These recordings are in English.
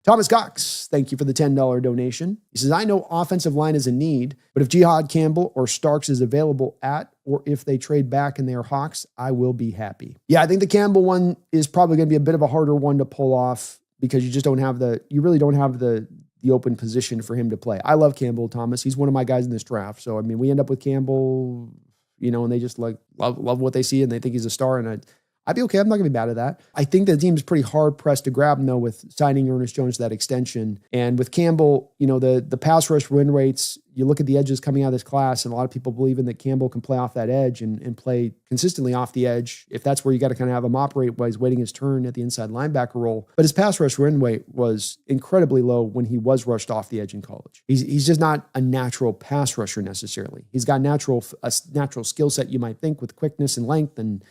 Thomas Cox, thank you for the $10 donation. He says, I know offensive line is a need, but if Jihad Campbell or Starks is available at, or if they trade back and they are Hawks, I will be happy. Yeah, I think the Campbell one is probably going to be a bit of a harder one to pull off because you just don't have you really don't have the open position for him to play. I love Campbell, Thomas. He's one of my guys in this draft. So, I mean, we end up with Campbell, and they just love what they see and they think he's a star. And I'd be okay. I'm not going to be mad at that. I think the team is pretty hard pressed to grab him though with signing Ernest Jones to that extension. And with Campbell, the pass rush win rates, you look at the edges coming out of this class, and a lot of people believe in that Campbell can play off that edge and play consistently off the edge. If that's where you got to kind of have him operate while he's waiting his turn at the inside linebacker role. But his pass rush win rate was incredibly low when he was rushed off the edge in college. He's just not a natural pass rusher necessarily. He's got a natural skill set, you might think, with quickness and length and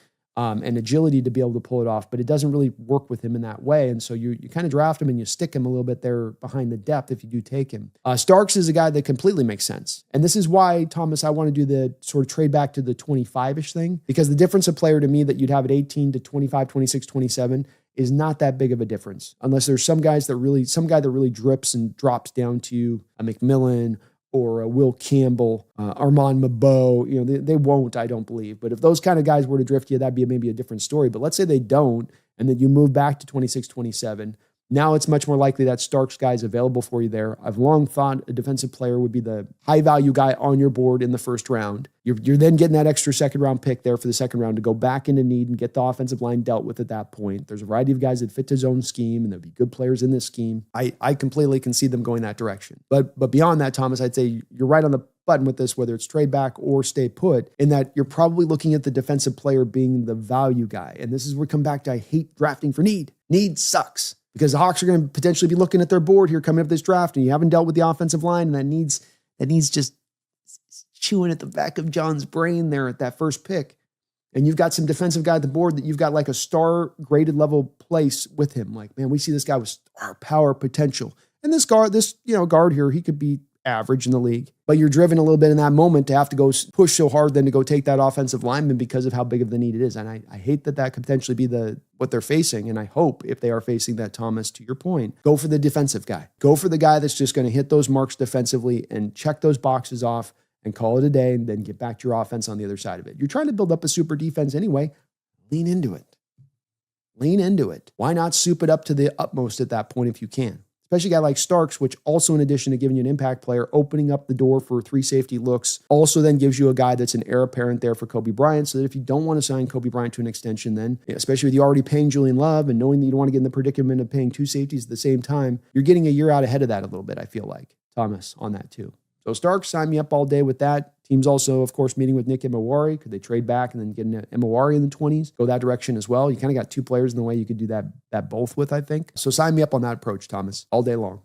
agility to be able to pull it off, but it doesn't really work with him in that way. And so you kind of draft him and you stick him a little bit there behind the depth if you do take him. Starks is a guy that completely makes sense. And this is why, Thomas, I want to do the sort of trade back to the 25-ish thing, because the difference of player to me that you'd have at 18 to 25, 26, 27 is not that big of a difference. Unless there's some guy that really drips and drops down to a McMillan or a Will Campbell, Armand Mabeau, they won't, I don't believe. But if those kind of guys were to drift you, that'd be maybe a different story. But let's say they don't, and then you move back to 26, 27. Now it's much more likely that Starks guy is available for you there. I've long thought a defensive player would be the high-value guy on your board in the first round. You're then getting that extra second-round pick there for the second round to go back into need and get the offensive line dealt with at that point. There's a variety of guys that fit his own scheme, and there'll be good players in this scheme. I completely can see them going that direction. But beyond that, Thomas, I'd say you're right on the button with this, whether it's trade back or stay put, in that you're probably looking at the defensive player being the value guy. And this is where we come back to I hate drafting for need. Need sucks. Because the Hawks are going to potentially be looking at their board here coming up this draft, and you haven't dealt with the offensive line, and that needs just chewing at the back of John's brain there at that first pick. And you've got some defensive guy at the board that you've got like a star graded level place with him. Like, man, we see this guy with star power potential. And this guard here, he could be average in the league, but you're driven a little bit in that moment to have to go push so hard then to go take that offensive lineman because of how big of the need it is. And I hate that could potentially be what they're facing. And I hope if they are facing that, Thomas, to your point, go for the defensive guy. Go for the guy that's just going to hit those marks defensively and check those boxes off and call it a day and then get back to your offense on the other side of it. You're trying to build up a super defense anyway. Lean into it. Lean into it. Why not soup it up to the utmost at that point if you can? Especially a guy like Starks, which also, in addition to giving you an impact player, opening up the door for 3 safety looks, also then gives you a guy that's an heir apparent there for Kobe Bryant, so that if you don't want to sign Kobe Bryant to an extension, then, especially with you already paying Julian Love and knowing that you don't want to get in the predicament of paying 2 safeties at the same time, you're getting a year out ahead of that a little bit, I feel like, Thomas, on that too. So Starks, sign me up all day with that. Team's also, of course, meeting with Nick Emowari. Could they trade back and then get an Emowari in the 20s? Go that direction as well. You kind of got 2 players in the way you could do that both with, I think. So sign me up on that approach, Thomas, all day long.